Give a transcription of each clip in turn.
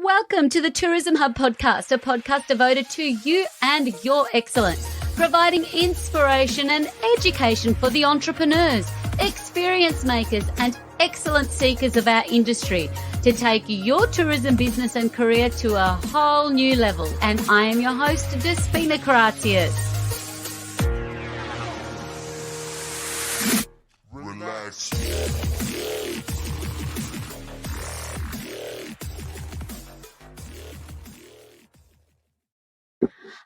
welcome to the Tourism Hub podcast, a podcast devoted to you and your excellence, providing inspiration and education for the entrepreneurs, experience makers, and excellent seekers of our industry to take your tourism business and career to a whole new level. And I am your host, Despina Karatius. Relax.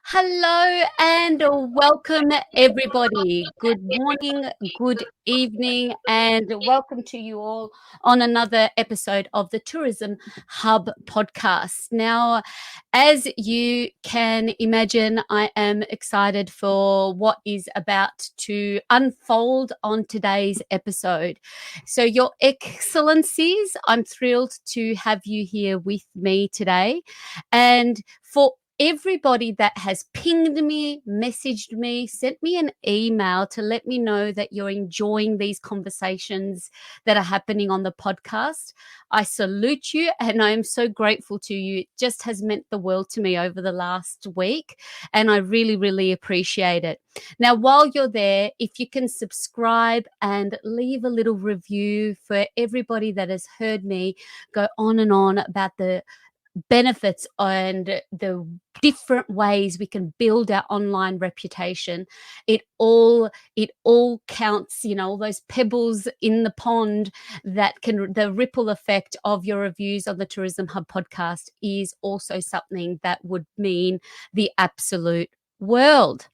Hello and welcome everybody. Good morning, good evening, and welcome to you all on another episode of the Tourism Hub podcast. Now, as you can imagine, I am excited for what is about to unfold on today's episode. So, Your Excellencies, I'm thrilled to have you here with me today. And for everybody that has pinged me, messaged me, sent me an email to let me know that you're enjoying these conversations that are happening on the podcast, I salute you and I am so grateful to you. It just has meant the world to me over the last week and I really, really appreciate it. Now, while you're there, if you can subscribe and leave a little review for everybody that has heard me go on and on about the benefits and the different ways we can build our online reputation. It all counts, all those pebbles in the pond that the ripple effect of your reviews on the Tourism Hub podcast is also something that would mean the absolute world.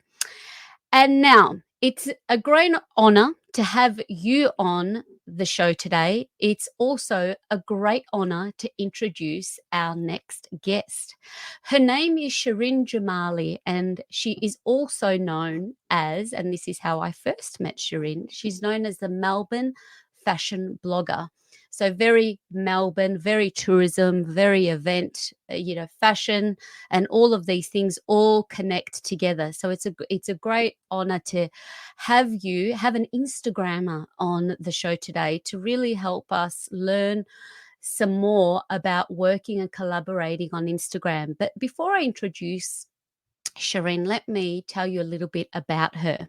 And now it's a great honor to have you on the show today. It's also a great honor to introduce our next guest. Her name is Shirin Jamali, and she is also known as, and this is how I first met Shirin, she's known as the Melbourne fashion blogger. So very Melbourne, very tourism, very event, fashion, and all of these things all connect together. So it's a great honor to have an Instagrammer on the show today to really help us learn some more about working and collaborating on Instagram. But before I introduce Shirin, let me tell you a little bit about her.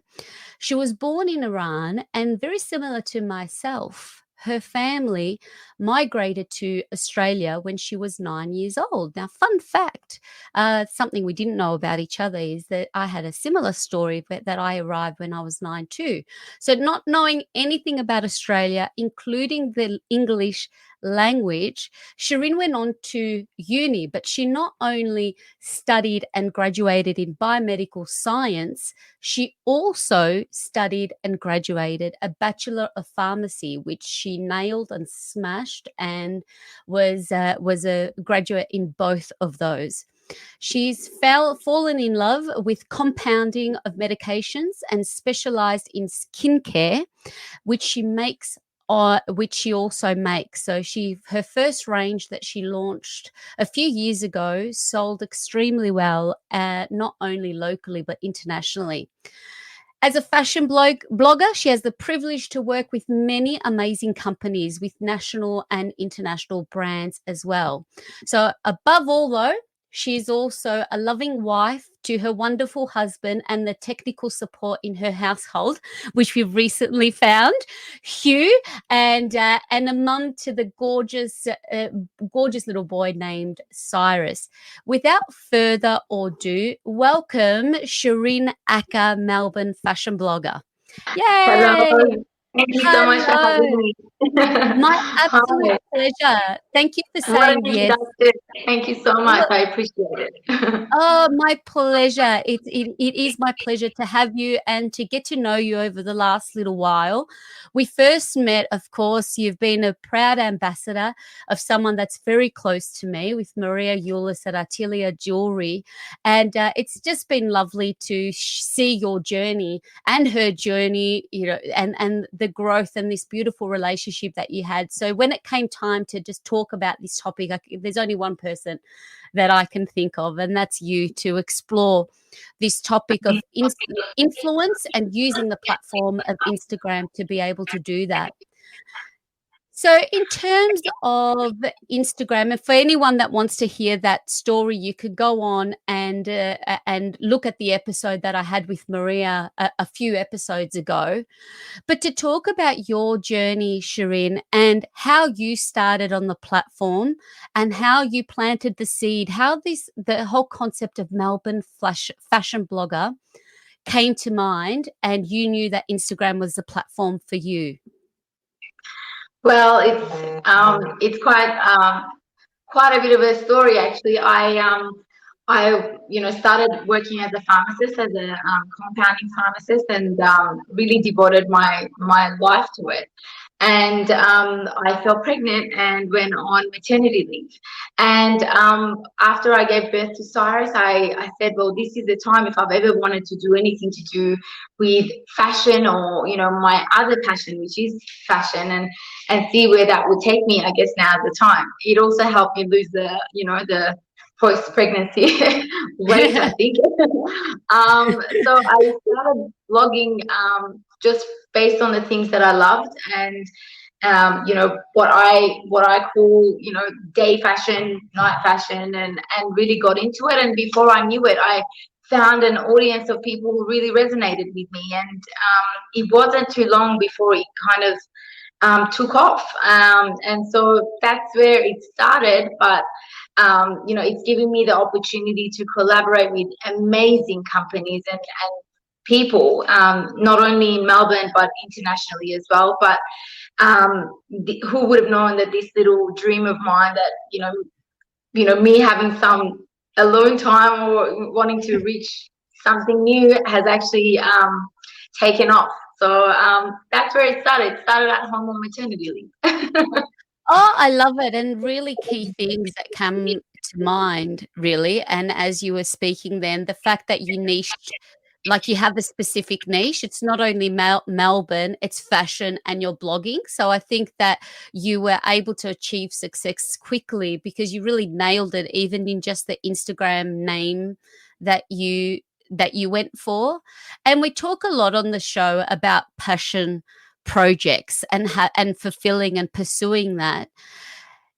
She was born in Iran, and very similar to myself, her family migrated to Australia when she was 9 years old. Now, fun fact, something we didn't know about each other is that I had a similar story, but that I arrived when I was 9 too. So not knowing anything about Australia, including the English language, Shirin went on to uni, but she not only studied and graduated in biomedical science, she also studied and graduated a Bachelor of Pharmacy, which she nailed and smashed, and was a graduate in both of those. She's fallen in love with compounding of medications and specialized in skincare, which she also makes. So her first range that she launched a few years ago sold extremely well, not only locally but internationally. As a fashion blogger, she has the privilege to work with many amazing companies with national and international brands as well. So above all, though, she's also a loving wife to her wonderful husband and the technical support in her household, which we've recently found, Hugh, and a mum to the gorgeous little boy named Cyrus. Without further ado, welcome Shirin Akka, Melbourne fashion blogger. Yay! Hello. Thank you so much for having me. My absolute pleasure. Thank you for saying yes. Thank you so much. I appreciate it. Oh, my pleasure. It is my pleasure to have you and to get to know you over the last little while. We first met, of course, you've been a proud ambassador of someone that's very close to me, with Maria Eulis at Artilia Jewelry. And it's just been lovely to see your journey and her journey, and the growth and this beautiful relationship that you had. So when it came time to just talk about this topic, there's only one person that I can think of, and that's you, to explore this topic of influence and using the platform of Instagram to be able to do that. So, in terms of Instagram, and for anyone that wants to hear that story, you could go on and look at the episode that I had with Maria a few episodes ago. But to talk about your journey, Shirin, and how you started on the platform and how you planted the seed, how the whole concept of Melbourne fashion blogger came to mind, and you knew that Instagram was the platform for you. Well, it's quite a bit of a story actually. I started working as a pharmacist, as a compounding pharmacist, and really devoted my life to it. And I fell pregnant and went on maternity leave. And after I gave birth to Cyrus, I said, well, this is the time, if I've ever wanted to do anything to do with fashion, or my other passion, which is fashion, and see where that would take me. I guess now is the time. It also helped me lose the post-pregnancy weight, I think. So I started blogging just based on the things that I loved, and what I call day fashion, night fashion, and really got into it. And before I knew it, I found an audience of people who really resonated with me, and it wasn't too long before it kind of took off, and so that's where it started. But it's given me the opportunity to collaborate with amazing companies and people, not only in Melbourne but internationally as well. But who would have known that this little dream of mine, that me having some alone time or wanting to reach something new, has actually taken off. So that's where it started. It started at home on maternity leave. Oh, I love it. And really key things that come to mind, really. And as you were speaking then, the fact that you niched, like you have a specific niche. It's not only Melbourne, it's fashion and your blogging. So I think that you were able to achieve success quickly because you really nailed it, even in just the Instagram name that you went for. And we talk a lot on the show about passion projects and fulfilling and pursuing that.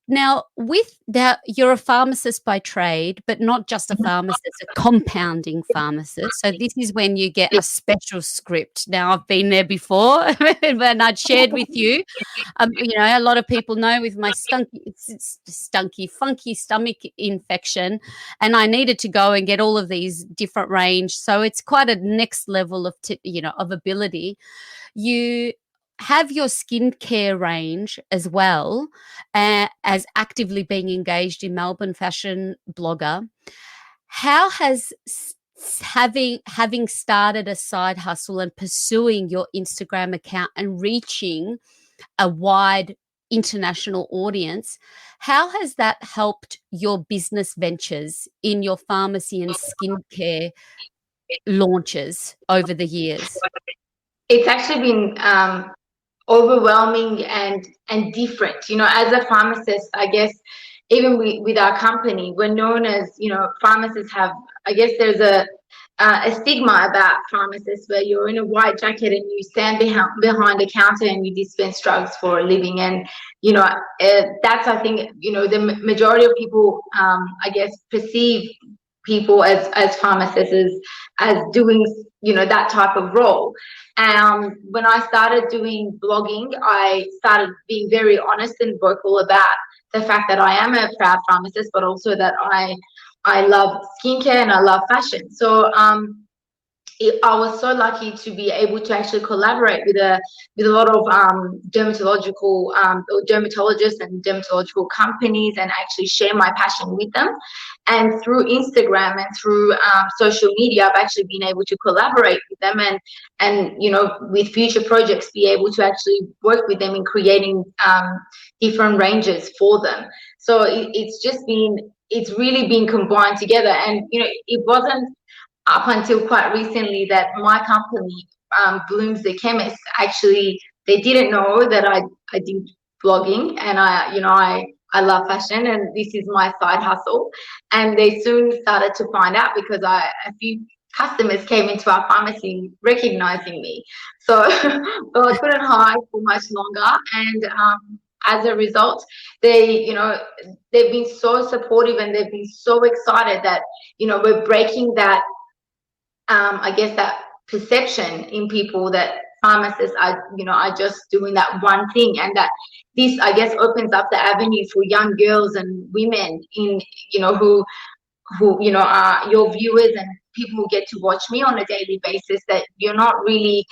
Now, with that, you're a pharmacist by trade, but not just a pharmacist, a compounding pharmacist. So this is when you get a special script. Now, I've been there before, and I'd shared with you. A lot of people know with my funky stomach infection, and I needed to go and get all of these different range. So it's quite a next level of of ability. You have your skincare range as well, as actively being engaged in Melbourne fashion blogger. How has having started a side hustle and pursuing your Instagram account and reaching a wide international audience, how has that helped your business ventures in your pharmacy and skincare launches over the years? It's actually been overwhelming and different. As a pharmacist, I guess even with our company, we're known as, pharmacists have, I guess there's a stigma about pharmacists where you're in a white jacket and you stand behind a counter and you dispense drugs for a living. And that's, I think, the majority of people, I guess, perceive people as pharmacists as doing that type of role. When I started doing blogging, I started being very honest and vocal about the fact that I am a proud pharmacist, but also that I love skincare and I love fashion. So I was so lucky to be able to actually collaborate with a lot of dermatological or dermatologists and dermatological companies, and actually share my passion with them. And through Instagram and through social media, I've actually been able to collaborate with them, and with future projects, be able to actually work with them in creating different ranges for them. So it's really been combined together. And it wasn't up until quite recently that my company, Bloom's the Chemist, actually, they didn't know that I did blogging, and I love fashion, and this is my side hustle. And they soon started to find out, because a few customers came into our pharmacy recognizing me. So well, I couldn't hide for much longer, and as a result, they, they've been so supportive and they've been so excited that, we're breaking that, I guess, that perception in people that pharmacists are, are just doing that one thing, and that this, I guess, opens up the avenue for young girls and women in, are your viewers and people who get to watch me on a daily basis, that you're not really,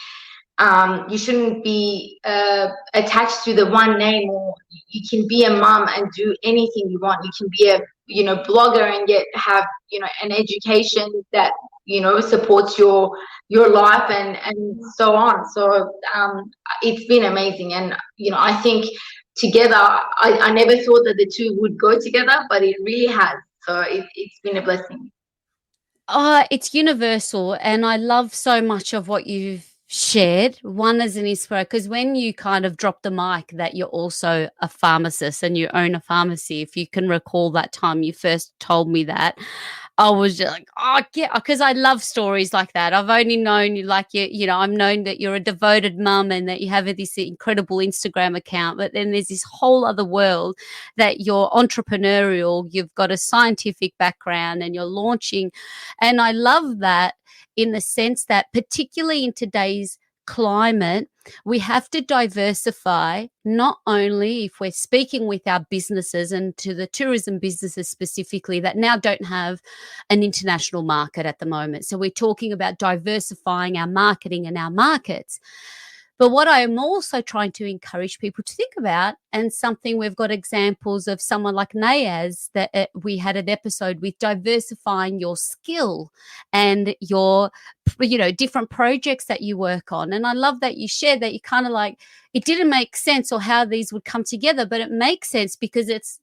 you shouldn't be attached to the one name, or you can be a mom and do anything you want. You can be a, blogger and yet have, an education that, supports your life, and so on. So it's been amazing. And, I think together, I never thought that the two would go together, but it really has. So it's been a blessing. It's universal, and I love so much of what you've shared. One as an inspiration, because when you kind of drop the mic that you're also a pharmacist and you own a pharmacy, if you can recall that time you first told me that, I was just like, oh, yeah, because I love stories like that. I've only known you, like, I've known that you're a devoted mum and that you have this incredible Instagram account, but then there's this whole other world that you're entrepreneurial, you've got a scientific background and you're launching. And I love that in the sense that, particularly in today's climate, we have to diversify, not only if we're speaking with our businesses and to the tourism businesses specifically that now don't have an international market at the moment. So we're talking about diversifying our marketing and our markets. But what I am also trying to encourage people to think about, and something we've got examples of someone like Nayaz that we had an episode with, diversifying your skill and your, different projects that you work on. And I love that you shared that you kind of like, it didn't make sense or how these would come together, but it makes sense because it's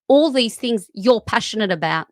all these things you're passionate about.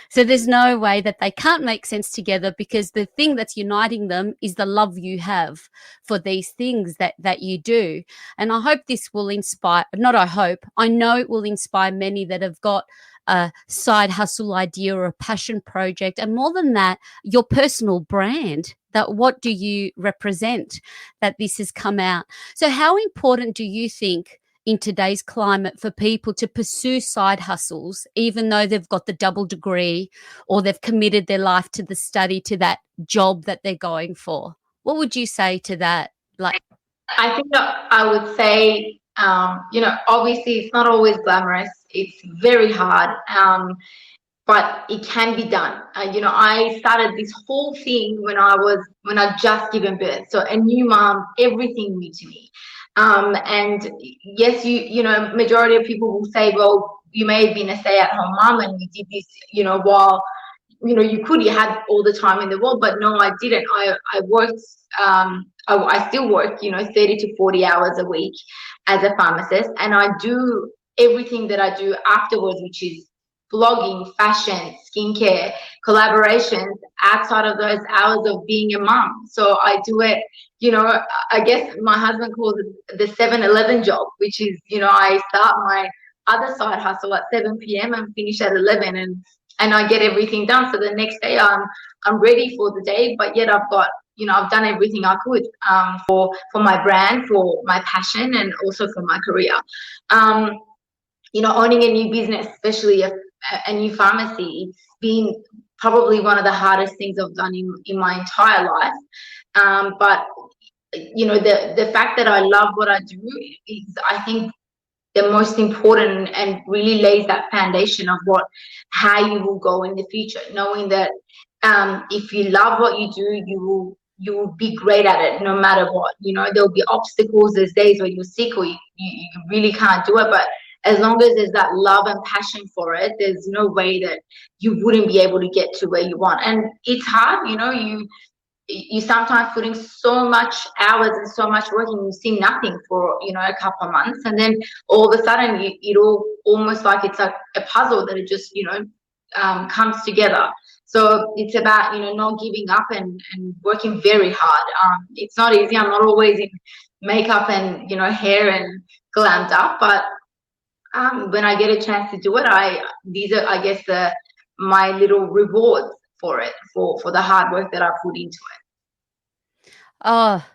So there's no way that they can't make sense together, because the thing that's uniting them is the love you have for these things that you do. And I hope this will inspire, not I hope, I know it will inspire many that have got a side hustle idea or a passion project. And more than that, your personal brand, that what do you represent, that this has come out. So how important do you think in today's climate for people to pursue side hustles, even though they've got the double degree or they've committed their life to the study, to that job that they're going for? What would you say to that? Like, I think that I would say, obviously it's not always glamorous. It's very hard, but it can be done. I started this whole thing when I just given birth. So a new mom, everything new to me. And yes, majority of people will say, well, you may have been a stay-at-home mom and you did this, while, you had all the time in the world, but no, I didn't. I worked, I still work, 30 to 40 hours a week as a pharmacist, and I do everything that I do afterwards, which is blogging, fashion, skincare, collaborations outside of those hours of being a mom. So I do it, I guess my husband calls it the 7-Eleven job, which is, I start my other side hustle at 7 p.m. and finish at 11, and I get everything done. So the next day I'm ready for the day, but yet I've got, I've done everything I could for my brand, for my passion, and also for my career. Owning a new business, especially a new pharmacy, it's been probably one of the hardest things I've done in my entire life. But the fact that I love what I do is, I think, the most important, and really lays that foundation of how you will go in the future, knowing that if you love what you do, you will be great at it no matter what. There'll be obstacles, there's days where you're sick or you really can't do it, but as long as there's that love and passion for it, there's no way that you wouldn't be able to get to where you want. And it's hard, you sometimes put in so much hours and so much work, and you see nothing for a couple of months, and then all of a sudden it all almost like it's like a puzzle that it just comes together. So it's about not giving up and working very hard. It's not easy. I'm not always in makeup and hair and glammed up, but when I get a chance to do it, these are, I guess, my little rewards for it, for the hard work that I put into it. oh,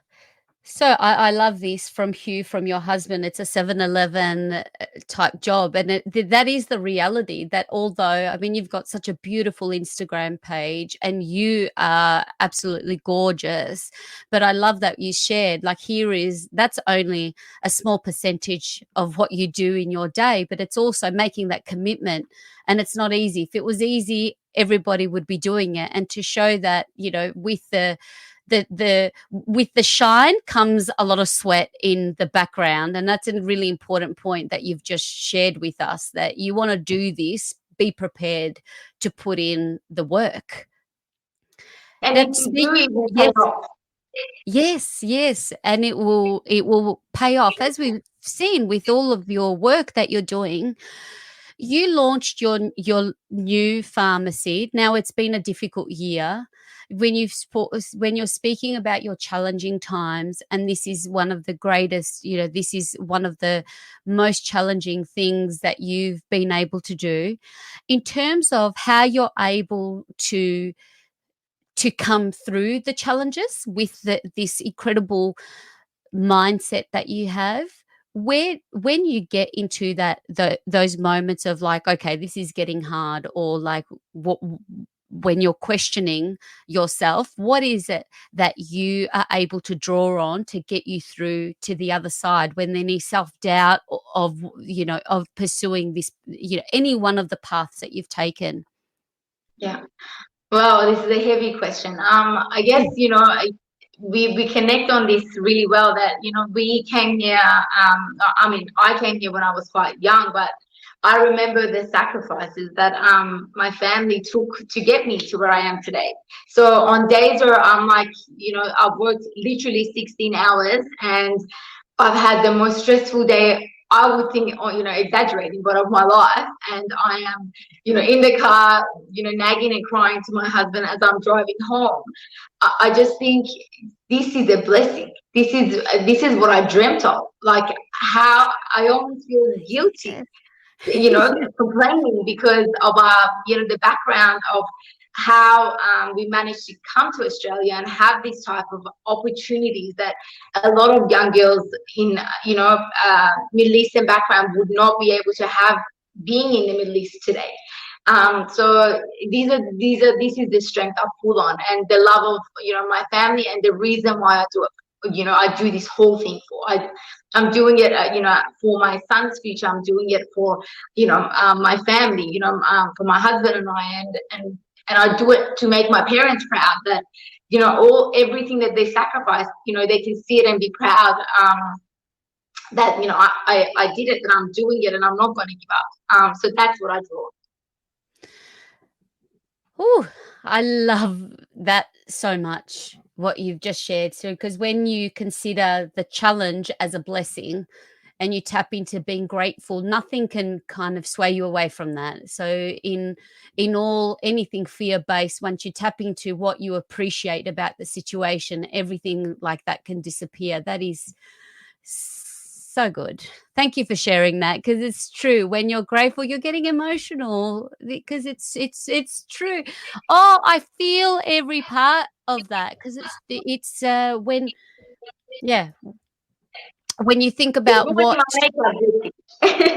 So I love this from Hugh, from your husband. It's a 7-Eleven type job. And that is the reality that although, I mean, you've got such a beautiful Instagram page and you are absolutely gorgeous. But I love that you shared, like, that's only a small percentage of what you do in your day, but it's also making that commitment. And it's not easy. If it was easy, everybody would be doing it. And to show that, with the with the shine comes a lot of sweat in the background, and that's a really important point that you've just shared with us, that you want to do this, be prepared to put in the work. And Now if you speak do, it will pay Yes, off. yes, and it will pay off, as we've seen with all of your work that you're doing. You launched your new pharmacy. Now it's been a difficult year. When you're speaking about your challenging times, and this is one of the greatest, this is one of the most challenging things that you've been able to do, in terms of how you're able to come through the challenges with this incredible mindset that you have. When you get into those moments of like, okay, this is getting hard, or like what, when you're questioning yourself, what is it that you are able to draw on to get you through to the other side, when any self-doubt of pursuing this, any one of the paths that you've taken? Yeah. Well, this is a heavy question. I guess, we connect on this really well, that, we came here. I mean, I came here when I was quite young, but I remember the sacrifices that my family took to get me to where I am today. So on days where I'm like, I've worked literally 16 hours and I've had the most stressful day, I would think, exaggerating, but of my life. And I am, in the car, nagging and crying to my husband as I'm driving home. I just think this is a blessing. This is what I dreamt of. Like, how I almost feel guilty, complaining because of the background of how we managed to come to Australia and have these type of opportunities that a lot of young girls in Middle Eastern background would not be able to have, being in the Middle East today. So this is the strength I pull on, and the love of my family, and the reason why I do it. I do this whole thing for. I'm doing it, for my son's future. I'm doing it for, my family, for my husband and I, and I do it to make my parents proud, that, everything that they sacrificed, they can see it and be proud, that, I did it, and I'm doing it, and I'm not going to give up. So that's what I draw. Oh, I love that so much, what you've just shared. So, because when you consider the challenge as a blessing and you tap into being grateful, nothing can kind of sway you away from that. So, in all anything fear based, once you tap into what you appreciate about the situation, everything like that can disappear. That is so good. Thank you for sharing that, because it's true. When you're grateful, you're getting emotional, because it's true. Oh, I feel every part of that, because it's when, yeah, when you think It about ruined what. my makeup.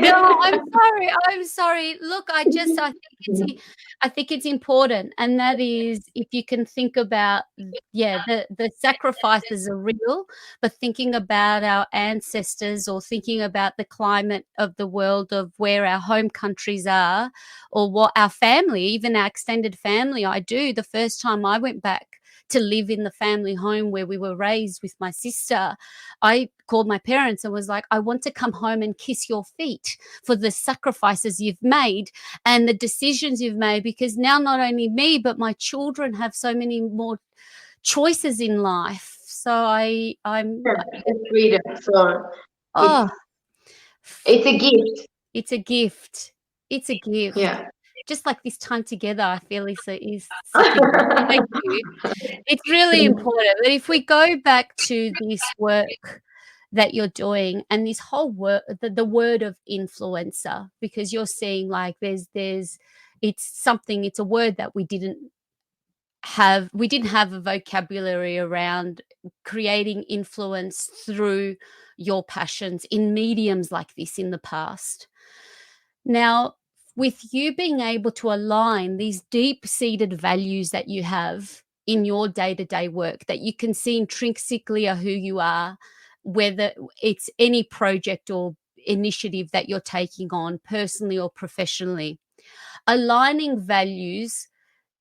No, I'm Guilty. sorry. I'm sorry. Look, I think it's important, and that is, if you can think about, yeah, the sacrifices are real, but thinking about our ancestors, or thinking about the climate of the world, of where our home countries are, or what our family, even our extended family. I do. The first time I went back to live in the family home where we were raised with my sister, I called my parents and was like, I want to come home and kiss your feet for the sacrifices you've made and the decisions you've made, because now not only me, but my children have so many more choices in life. So It's freedom. So oh, it's it's a gift. it's a gift. It's a gift. Yeah. Just like this time together, I feel is such a gift. Thank you. It's really important that if we go back to this work that you're doing, and this whole word, the word of influencer, because you're seeing like there's it's something, it's a word that we didn't didn't have a vocabulary around creating influence through your passions in mediums like this in the past. Now, with you being able to align these deep-seated values that you have in your day-to-day work, that you can see intrinsically are who you are, whether it's any project or initiative that you're taking on personally or professionally, aligning values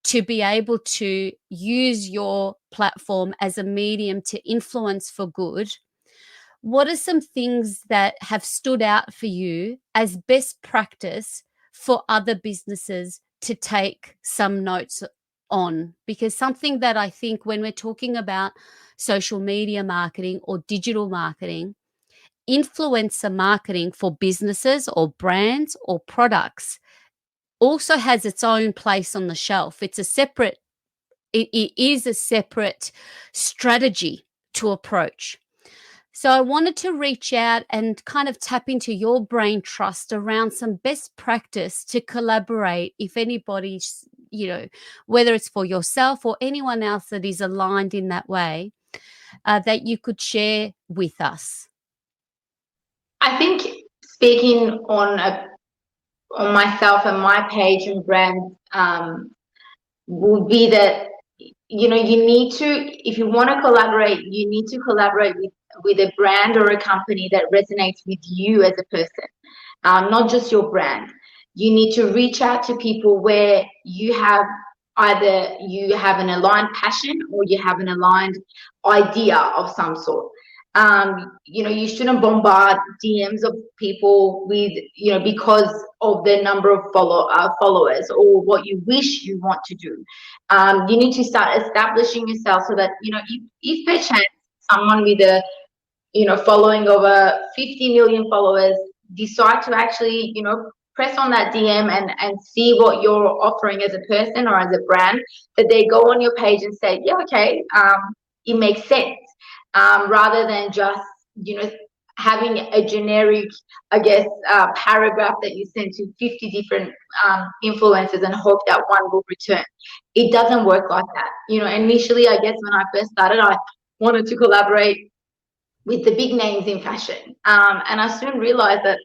to be able to use your platform as a medium to influence for good. What are some things that have stood out for you as best practice for other businesses to take some notes on? Because something that I think when we're talking about social media marketing or digital marketing, influencer marketing for businesses or brands or products also has its own place on the shelf. It is a separate strategy to approach. So I wanted to reach out and kind of tap into your brain trust around some best practice to collaborate if anybody's, whether it's for yourself or anyone else that is aligned in that way, that you could share with us. I think speaking on myself and my page and brand would be that you need to, if you want to collaborate, you need to collaborate with a brand or a company that resonates with you as a person, not just your brand. You need to reach out to people where you have either you have an aligned passion or you have an aligned idea of some sort. You shouldn't bombard DMs of people with, because of the number of followers or what you wish you want to do. You need to start establishing yourself so that, if perchance someone with a, following over 50 million followers decide to actually, press on that DM and see what you're offering as a person or as a brand, that they go on your page and say, yeah, okay, it makes sense. Rather than just, having a generic, I guess, paragraph that you send to 50 different influencers and hope that one will return. It doesn't work like that. Initially, I guess when I first started, I wanted to collaborate with the big names in fashion. And I soon realized that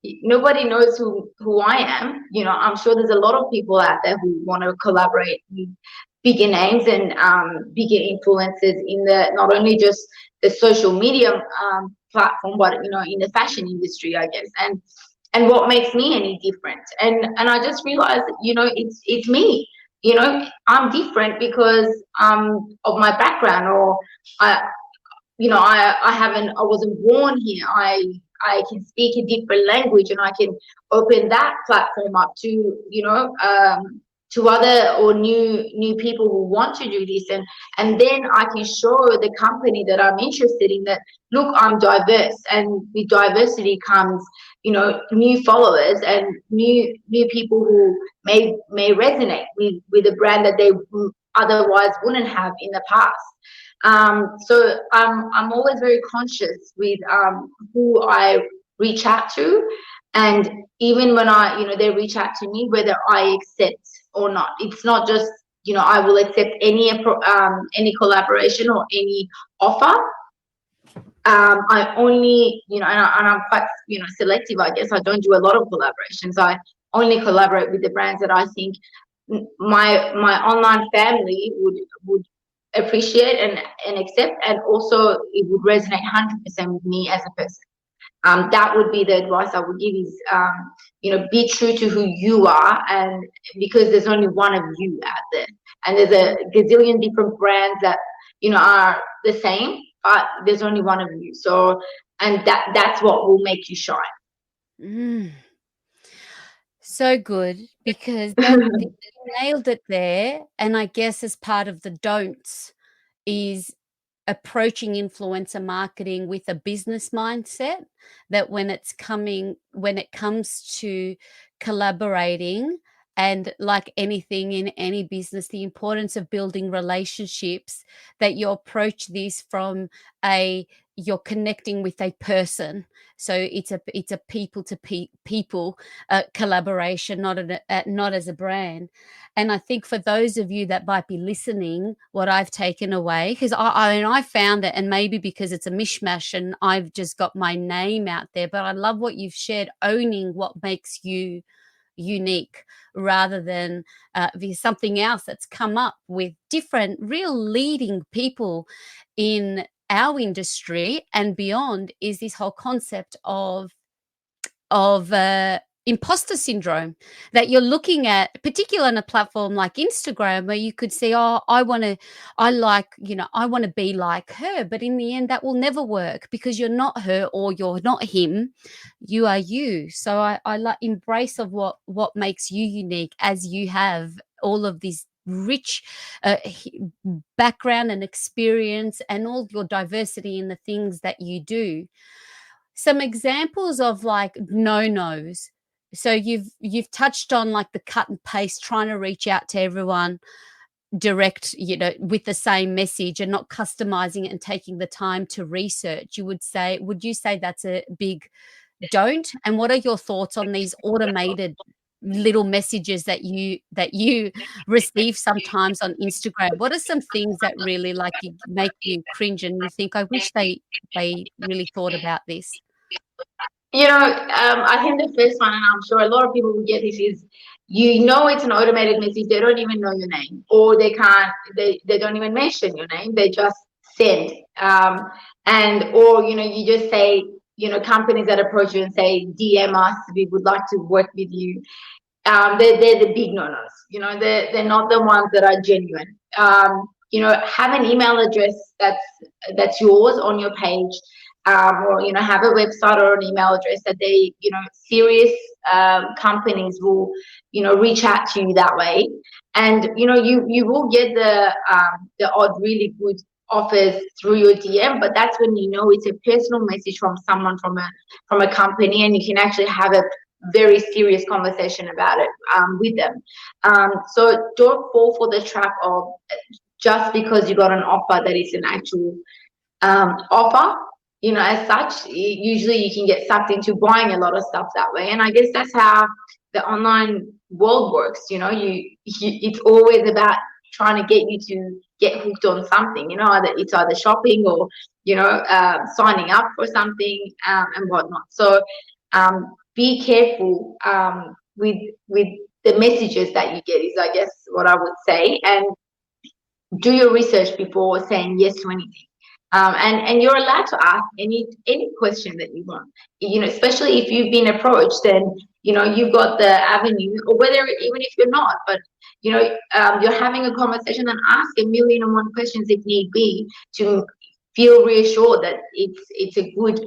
nobody knows who I am. I'm sure there's a lot of people out there who want to collaborate with bigger names and bigger influencers in the, not only just the social media platform, but in the fashion industry, I guess. And what makes me any different? And I just realized, it's me. I'm different because of my background, or I wasn't born here. I can speak a different language, and I can open that platform up to, to other or new people who want to do this, and then I can show the company that I'm interested in that, look, I'm diverse, and with diversity comes, new followers and new people who may resonate with a brand that they otherwise wouldn't have in the past. So I'm always very conscious with who I reach out to, and even when they reach out to me, whether I accept or not. It's not just, I will accept any collaboration or any offer. I only, and I'm quite, selective, I guess. I don't do a lot of collaborations. I only collaborate with the brands that I think my online family would appreciate and accept, and also it would resonate 100% with me as a person. That would be the advice I would give is, be true to who you are, and because there's only one of you out there, and there's a gazillion different brands that, are the same, but there's only one of you. So, and that's what will make you shine. So good, because you nailed it there. And I guess as part of the don'ts is approaching influencer marketing with a business mindset, that when it comes to collaborating, and like anything in any business, the importance of building relationships, that you approach this from a you're connecting with a person. So it's a people to people collaboration, not as a brand. And I think for those of you that might be listening, what I've taken away, because I found it, and maybe because it's a mishmash and I've just got my name out there, but I love what you've shared, owning what makes you unique rather than there's something else that's come up with different real leading people in our industry and beyond, is this whole concept of imposter syndrome that you're looking at, particularly on a platform like Instagram, where you could see, oh, I want to be like her, but in the end that will never work because you're not her or you're not him, you are you. So I like embrace of what makes you unique, as you have all of this rich background and experience and all your diversity in the things that you do. Some examples of like no-nos. So you've touched on like the cut and paste, trying to reach out to everyone direct, with the same message and not customizing it and taking the time to research. Would you say that's a big don't? And what are your thoughts on these automated little messages that you receive sometimes on Instagram? What are some things that really like you make you cringe and you think, I wish they really thought about this? I think the first one, and I'm sure a lot of people will get this, is it's an automated message. They don't even know your name, or they don't even mention your name. They just send. Or you just say, companies that approach you and say, DM us, we would like to work with you. They're the big no-nos. They're not the ones that are genuine. Have an email address that's yours on your page, or have a website or an email address that they, serious companies will, reach out to you that way, and you will get the odd really good offers through your DM, but that's when it's a personal message from someone from a company, and you can actually have a very serious conversation about it with them. So don't fall for the trap of just because you got an offer that is an actual offer. As such, usually you can get sucked into buying a lot of stuff that way. And I guess that's how the online world works. It's always about trying to get you to get hooked on something. Either shopping or signing up for something and whatnot. So be careful with the messages that you get, is I guess what I would say, and do your research before saying yes to anything. And you're allowed to ask any question that you want. Especially if you've been approached, then you've got the avenue, or whether even if you're not, but you're having a conversation, and ask a million and one questions if need be, to feel reassured that it's a good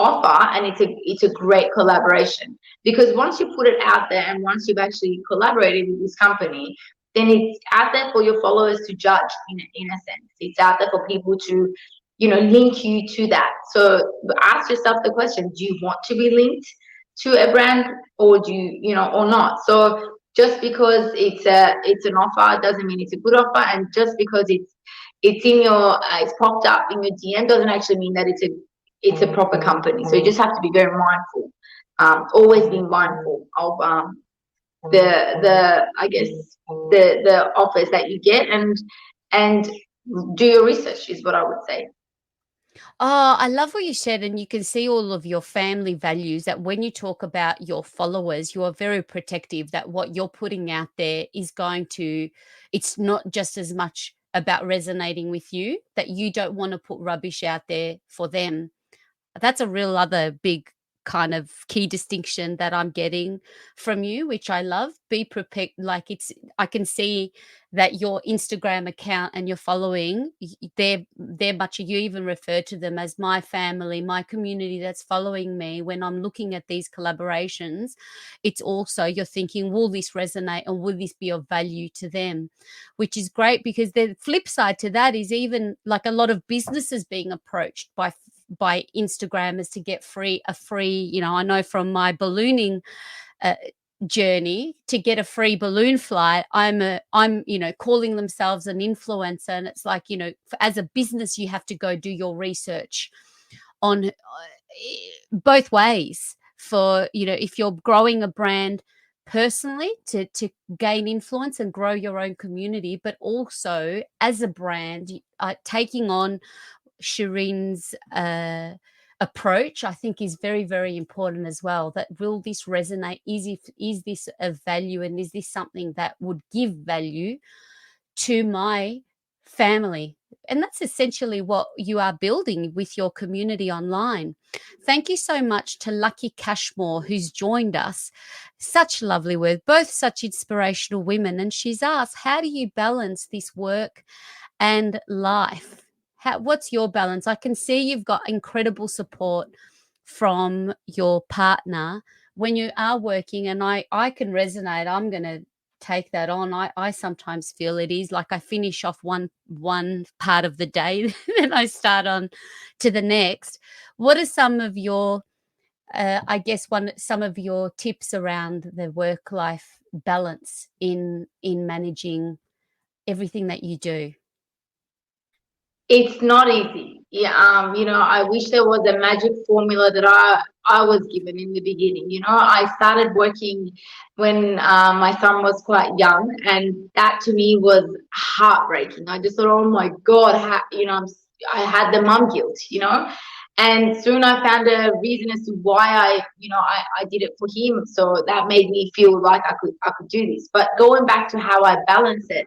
offer and it's a great collaboration. Because once you put it out there and once you've actually collaborated with this company, then it's out there for your followers to judge. In a sense, it's out there for people to link you to that. So ask yourself the question: do you want to be linked to a brand, or do you or not? So just because it's an offer doesn't mean it's a good offer, and just because it's in your it's popped up in your DM doesn't actually mean that it's a proper company. So you just have to be very mindful. Always be mindful of the I guess the offers that you get, and do your research, is what I would say. Oh, I love what you said, and you can see all of your family values, that when you talk about your followers, you are very protective, that what you're putting out there is it's not just as much about resonating with you, that you don't want to put rubbish out there for them. That's a real other big kind of key distinction that I'm getting from you, which I love. Be prepared. Like I can see that your Instagram account and your following, they're much, you even refer to them as my family, my community that's following me. When I'm looking at these collaborations, it's also, you're thinking, will this resonate and will this be of value to them? Which is great, because the flip side to that is even like a lot of businesses being approached by Instagrammers to get a free, I know from my ballooning journey, to get a free balloon flight, I'm calling themselves an influencer, and it's like, as a business you have to go do your research. on both ways for, if you're growing a brand personally to gain influence and grow your own community, but also as a brand, taking on Shirin's approach, I think is very, very important as well. That will this resonate? Is this of value, and is this something that would give value to my family? And that's essentially what you are building with your community online. Thank you so much to Lucky Cashmore, who's joined us. Such lovely words, both such inspirational women. And she's asked, how do you balance this work and life? What's your balance? I can see you've got incredible support from your partner when you are working, and I can resonate. I'm going to take that on. I sometimes feel it is like I finish off one part of the day, then I start on to the next. What are some of your some of your tips around the work-life balance in managing everything that you do? It's not easy. Yeah, I wish there was a magic formula that I was given in the beginning. I started working when my son was quite young, and that to me was heartbreaking. I just thought, oh my God, I had the mum guilt, and soon I found a reason as to why I did it for him. So that made me feel like I could do this. But going back to how I balance it,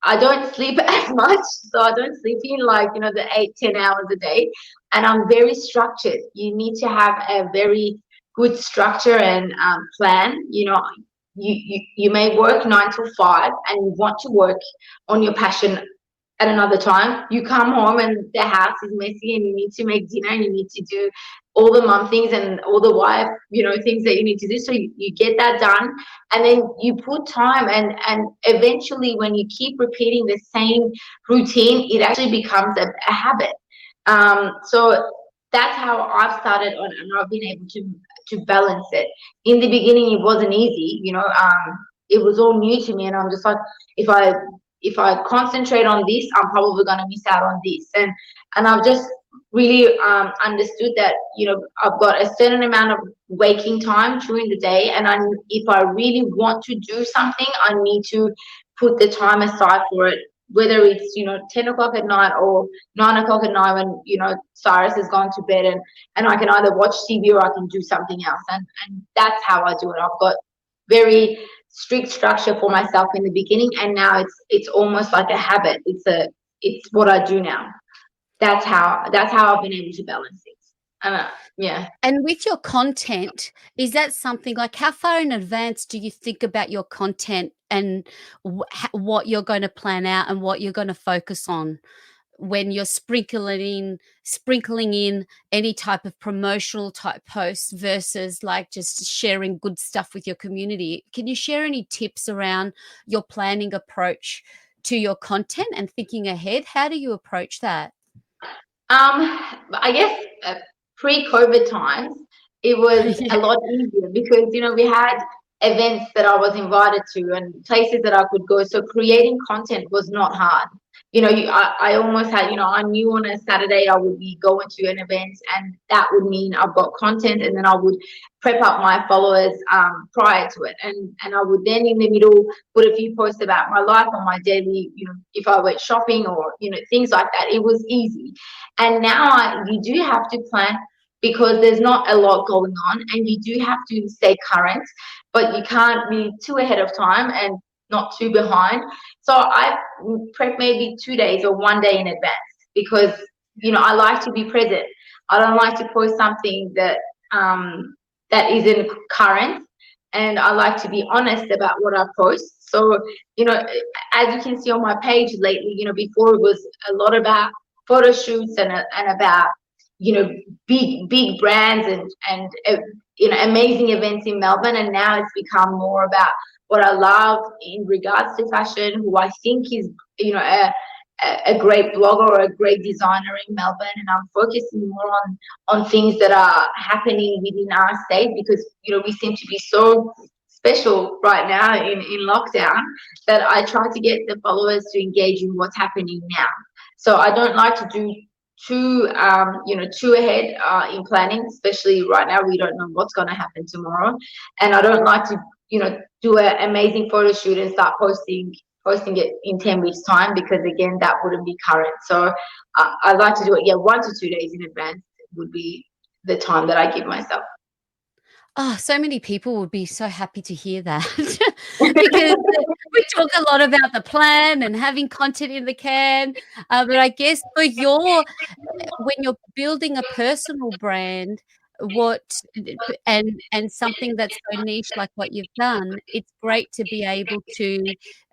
I don't sleep as much, so I don't sleep in like, the 8-10 hours a day. And I'm very structured. You need to have a very good structure and plan. You may work 9 to 5 and you want to work on your passion at another time. You come home and the house is messy and you need to make dinner and you need to do all the mum things and all the wife, things that you need to do. So you get that done, and then you put time, and eventually when you keep repeating the same routine, it actually becomes a habit. So that's how I've started on, and I've been able to balance it. In the beginning, it wasn't easy, it was all new to me, and I'm just like, if I concentrate on this, I'm probably going to miss out on this. And I've just really understood that, I've got a certain amount of waking time during the day. And if I really want to do something, I need to put the time aside for it, whether it's, 10 o'clock at night or 9 o'clock at night when, Cyrus has gone to bed, and I can either watch TV or I can do something else. And that's how I do it. I've got very strict structure for myself in the beginning, and now it's almost like a habit. It's what I do now. That's how I've been able to balance things. Yeah. And with your content, is that something like, how far in advance do you think about your content and what you're going to plan out and what you're going to focus on when you're sprinkling in any type of promotional type posts versus like just sharing good stuff with your community? Can you share any tips around your planning approach to your content and thinking ahead? How do you approach that? I guess pre-COVID times, it was a lot easier because, we had events that I was invited to and places that I could go. So creating content was not hard. I almost had, I knew on a Saturday I would be going to an event, and that would mean I've got content, and then I would prep up my followers prior to it. And I would then in the middle put a few posts about my life on my daily, if I went shopping or, things like that. It was easy. And now you do have to plan because there's not a lot going on, and you do have to stay current, but you can't be too ahead of time and not too behind. So I prep maybe 2 days or 1 day in advance because, I like to be present. I don't like to post something that isn't current, and I like to be honest about what I post. So, as you can see on my page lately, before it was a lot about photo shoots and about, big brands and amazing events in Melbourne. And now it's become more about what I love in regards to fashion, who I think is, a great blogger or a great designer in Melbourne. And I'm focusing more on things that are happening within our state because, we seem to be so special right now in lockdown that I try to get the followers to engage in what's happening now. So I don't like to do too ahead in planning, especially right now. We don't know what's going to happen tomorrow, and I don't like to do an amazing photo shoot and start posting it in 10 weeks time, because again that wouldn't be current. So I like to do it 1 to 2 days in advance would be the time that I give myself. Oh, so many people would be so happy to hear that because we talk a lot about the plan and having content in the can. But I guess for when you're building a personal brand, what and something that's so niche like what you've done, it's great to be able to.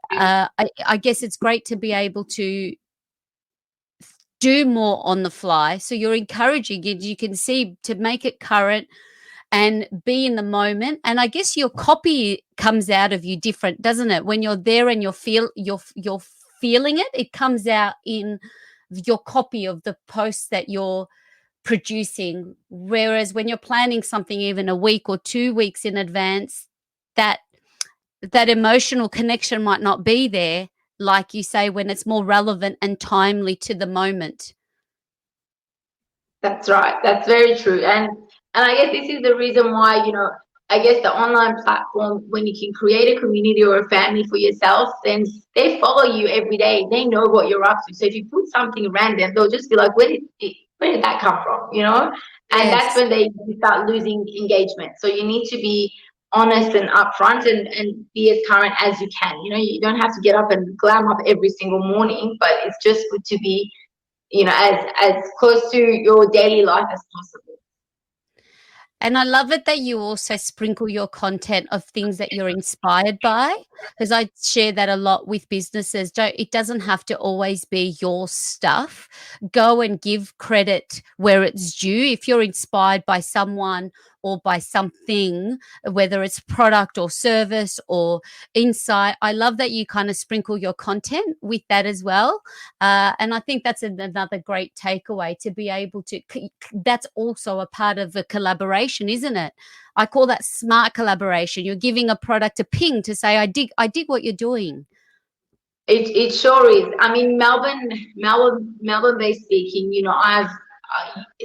I guess it's great to be able to do more on the fly. So you're encouraging it. You can see to make it current and be in the moment. And I guess your copy comes out of you different, doesn't it? When you're there and you're feeling it, it comes out in your copy of the posts that you're producing. Whereas when you're planning something even a week or 2 weeks in advance, that emotional connection might not be there, like you say, when it's more relevant and timely to the moment. That's right. That's very true. And I guess this is the reason why, I guess the online platform, when you can create a community or a family for yourself, then they follow you every day. They know what you're up to. So if you put something random, they'll just be like, where did that come from? And that's Yes. when they start losing engagement. So you need to be honest and upfront and be as current as you can. You don't have to get up and glam up every single morning, but it's just good to be as close to your daily life as possible. And I love it that you also sprinkle your content of things that you're inspired by, because I share that a lot with businesses. It doesn't have to always be your stuff. Go and give credit where it's due. If you're inspired by someone or by something, whether it's product or service or insight, I love that you kind of sprinkle your content with that as well. And I think that's another great takeaway, to be able to, that's also a part of a collaboration, isn't it? I call that smart collaboration. You're giving a product a ping to say, I dig what you're doing. It sure is. I mean, Melbourne based speaking,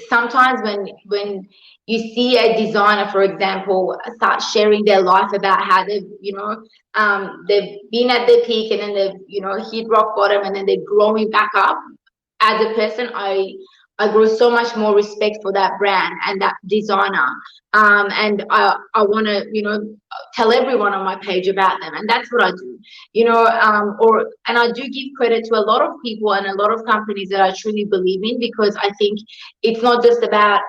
sometimes when you see a designer, for example, start sharing their life about how they've been at their peak, and then they've hit rock bottom, and then they're growing back up. As a person, I grew so much more respect for that brand and that designer. And I want to, tell everyone on my page about them. And that's what I do, and I do give credit to a lot of people and a lot of companies that I truly believe in, because I think it's not just about,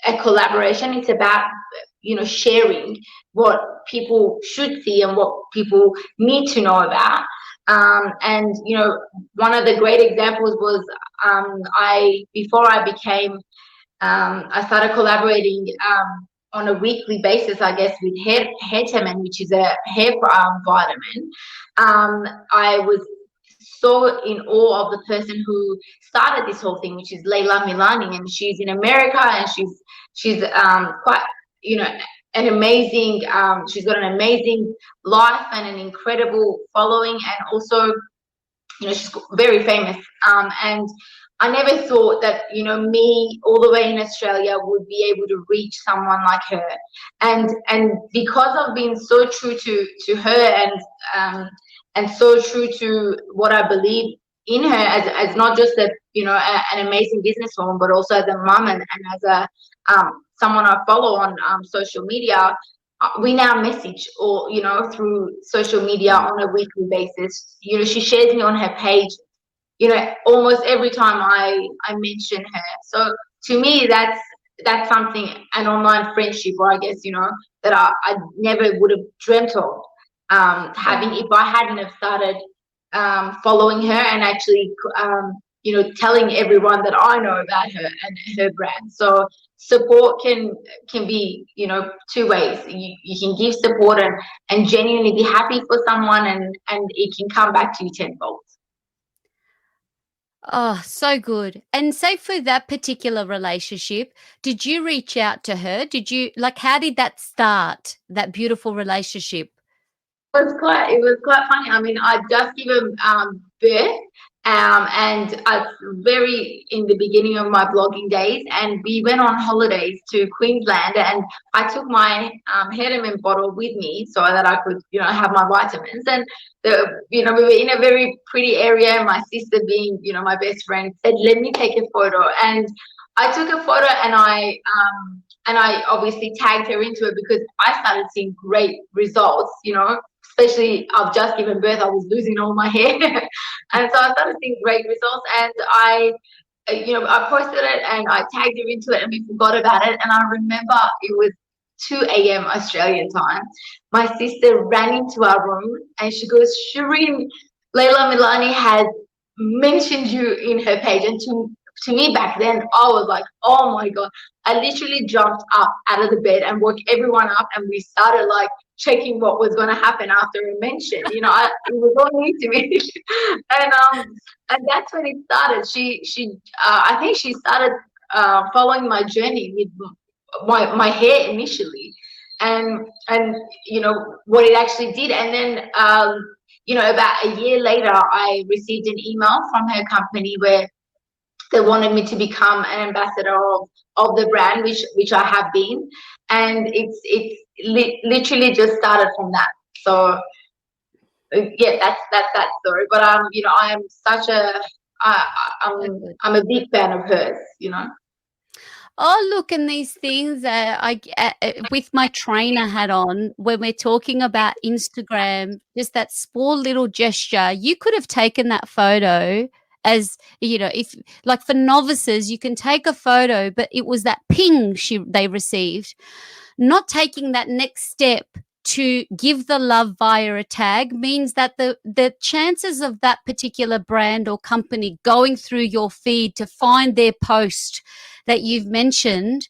a collaboration. It's about, sharing what people should see and what people need to know about. And one of the great examples was before I became I started collaborating on a weekly basis, I guess, with Hair which is a hair vitamin. I was so in awe of the person who started this whole thing, which is Leila Milani, and she's in America, and she's quite, an amazing, she's got an amazing life and an incredible following, and also, she's very famous. And I never thought that, me all the way in Australia would be able to reach someone like her. And because of being so true to her, and so true to what I believe in her as not just an amazing businesswoman, but also as a mum, and as a someone I follow on social media. We now message, or through social media on a weekly basis. She shares me on her page, almost every time I mention her. So to me, that's something, an online friendship, or I guess, that I never would have dreamt of having, if I hadn't have started following her, and actually telling everyone that I know about her and her brand. So support can be, two ways. You can give support and genuinely be happy for someone, and it can come back to you tenfold. Oh, so good. And say for that particular relationship, did you reach out to her? How did that start, that beautiful relationship? It was quite funny. I mean, I just given birth, And very in the beginning of my blogging days, and we went on holidays to Queensland, and I took my Hedeman bottle with me so that I could, have my vitamins. And we were in a very pretty area, and my sister, being, my best friend, said, "Let me take a photo." And I took a photo, and I obviously tagged her into it because I started seeing great results, especially I've just given birth, I was losing all my hair. And so I started seeing great results, and I posted it and I tagged her into it, and we forgot about it. And I remember it was 2 a.m. Australian time. My sister ran into our room and she goes, "Shirin, Layla Milani has mentioned you in her page." And to me back then, I was like, "Oh my God." I literally jumped up out of the bed and woke everyone up, and we started like checking what was going to happen after a mention. It was all new to me. And that's when it started. I think she started following my journey with my hair initially, and what it actually did. And then about a year later, I received an email from her company where they wanted me to become an ambassador of the brand, which I have been. And it's literally just started from that. So yeah, that's that story. But I am such a I'm a big fan of hers. Oh, look, and these things, with my trainer hat on, when we're talking about Instagram, just that small little gesture, you could have taken that photo as, if like for novices, you can take a photo, but it was that ping they received. Not taking that next step to give the love via a tag means that the chances of that particular brand or company going through your feed to find their post that you've mentioned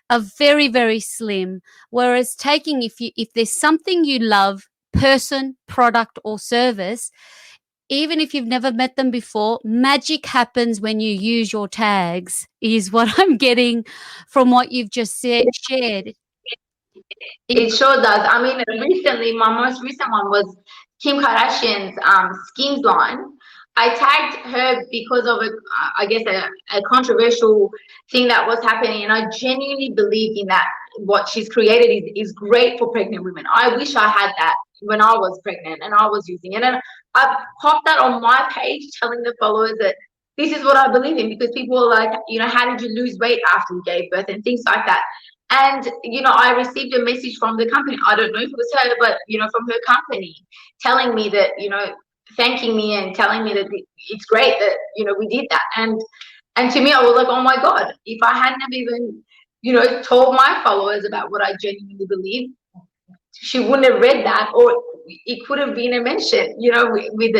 are very, very slim. Whereas if there's something you love, person, product, or service, even if you've never met them before, magic happens when you use your tags, is what I'm getting from what you've just shared. It sure does. I mean, recently, my most recent one was Kim Kardashian's Skims line. I tagged her because of I guess a controversial thing that was happening, and I genuinely believe in that. What she's created is great for pregnant women. I wish I had that when I was pregnant and I was using it. And I popped that on my page, telling the followers that this is what I believe in, because people are like, how did you lose weight after you gave birth and things like that. And, I received a message from the company. I don't know if it was her, but, from her company, telling me that, thanking me and telling me that it's great that, we did that. And to me, I was like, oh my God, if I hadn't have even, told my followers about what I genuinely believe, she wouldn't have read that, or it could have been a mention, with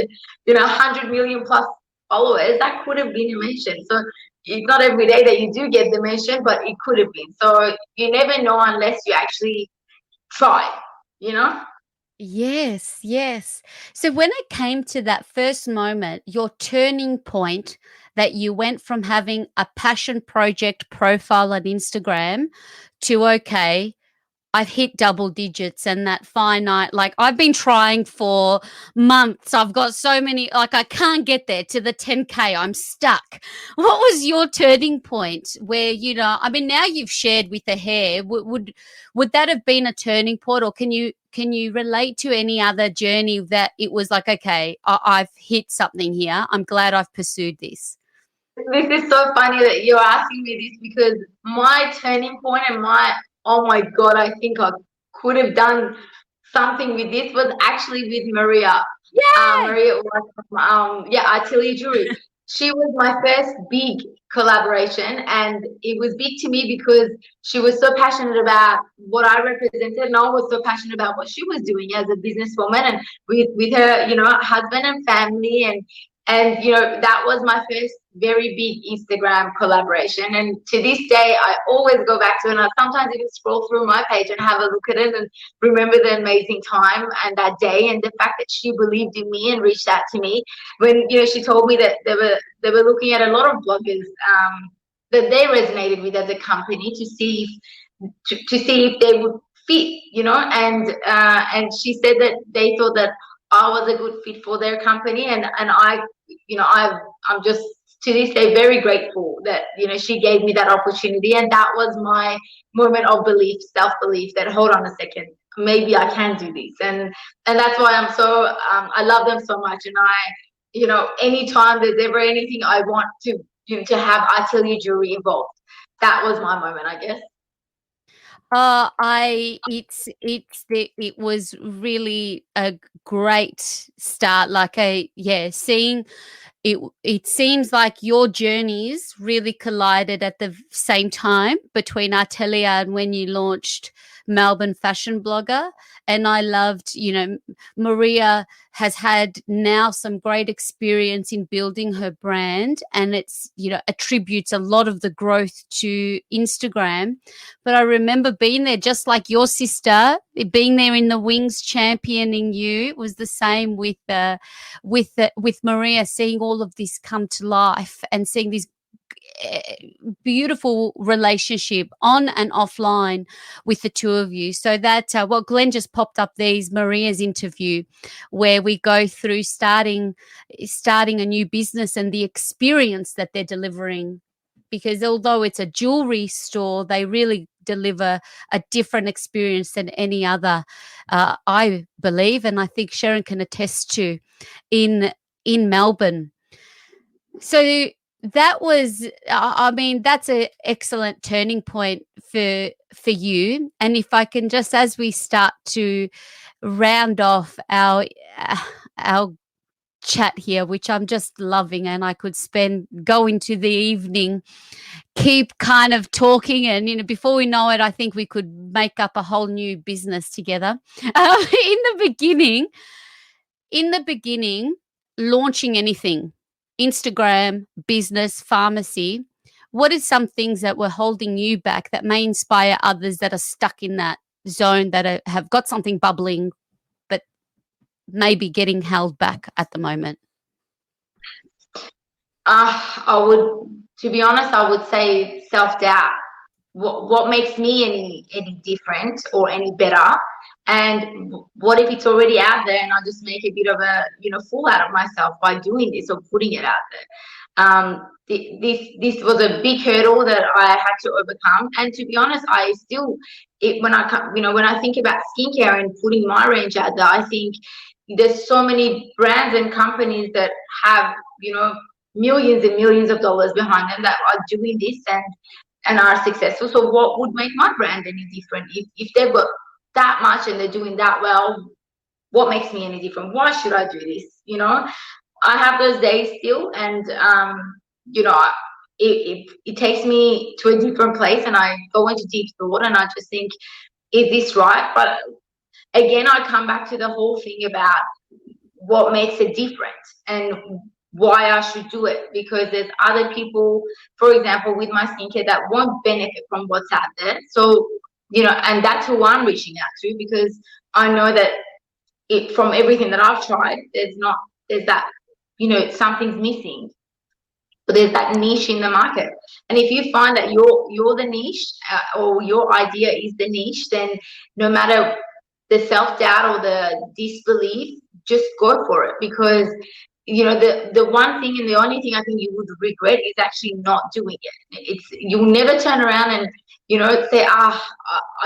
100 million plus followers, that could have been a mention. So it's not every day that you do get the mention, but it could have been. So you never know unless you actually try. Yes, yes. So when it came to that first moment, your turning point, that you went from having a passion project profile on Instagram to, okay, I've hit double digits and that finite, like I've been trying for months. I've got so many, like I can't get there to the 10K. I'm stuck. What was your turning point where, I mean, now you've shared with the hair, would that have been a turning point, or can you relate to any other journey that it was like, okay, I've hit something here. I'm glad I've pursued this. This is so funny that you're asking me this, because my turning point and oh my God, I think I could have done something with this was actually with Maria. Yay! Maria was from, Atelier Jewelry. She was my first big collaboration, and it was big to me because she was so passionate about what I represented, and I was so passionate about what she was doing as a businesswoman, and with her, husband and family, and that was my first very big Instagram collaboration. And to this day, I always go back to it, and I sometimes even scroll through my page and have a look at it and remember the amazing time and that day, and the fact that she believed in me and reached out to me when she told me that they were looking at a lot of bloggers that they resonated with as a company to see if they would fit, and she said that they thought that I was a good fit for their company, and I'm just to this day very grateful that she gave me that opportunity, and that was my moment of belief, self belief, that hold on a second, maybe I can do this, and that's why I'm so I love them so much, and anytime there's ever anything I want to have atelier jewelry involved, that was my moment, I guess. It was really a great start. Seeing it seems like your journeys really collided at the same time between Atelier and when you launched Melbourne Fashion Blogger. And I loved, Maria has had now some great experience in building her brand, and it's, attributes a lot of the growth to Instagram. But I remember being there, just like your sister, being there in the wings championing you. It was the same with Maria, seeing all of this come to life and seeing this beautiful relationship on and offline with the two of you. So that Glenn just popped up these Maria's interview where we go through starting a new business and the experience that they're delivering, because although it's a jewelry store, they really deliver a different experience than any other, I believe, and I think Shirin can attest to, in Melbourne. So that was, that's an excellent turning point for you. And if I can just, as we start to round off our chat here, which I'm just loving, and I could go into the evening, keep kind of talking, and before we know it, I think we could make up a whole new business together. In the beginning, launching anything, Instagram, business, pharmacy, what are some things that were holding you back that may inspire others that are stuck in that zone, that have got something bubbling but maybe getting held back at the moment? To be honest, I would say self-doubt. What makes me any different or any better? And what if it's already out there and I just make a bit of a fool out of myself by doing this or putting it out there? This was a big hurdle that I had to overcome. And to be honest, when I think about skincare and putting my range out there, I think there's so many brands and companies that have millions and millions of dollars behind them that are doing this and are successful. So what would make my brand any different? If they've got that much and they're doing that well, what makes me any different? Why should I do this? I have those days still, and it takes me to a different place, and I go into deep thought, and I just think, is this right? But again, I come back to the whole thing about what makes it different and why I should do it, because there's other people, for example, with my skincare, that won't benefit from what's out there. So, and that's who I'm reaching out to, because I know that from everything that I've tried, there's that, something's missing. But there's that niche in the market. And if you find that you're the niche, or your idea is the niche, then no matter the self-doubt or the disbelief, just go for it, because the one thing and the only thing I think you would regret is actually not doing it. You'll never turn around and say, I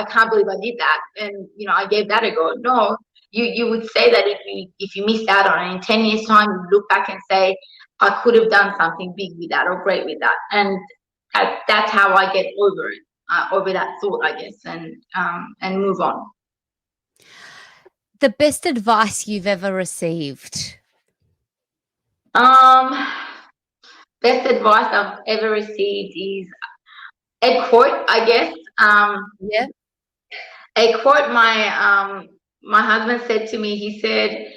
can't believe I did that, and I gave that a go. No, you would say that if you missed out on it, in 10 years time, you look back and say, I could have done something big with that or great with that. And that's how I get over it, over that thought, I guess, and move on. The best advice you've ever received? Best advice I've ever received is a quote, I guess. Yeah. A quote my husband said to me. He said,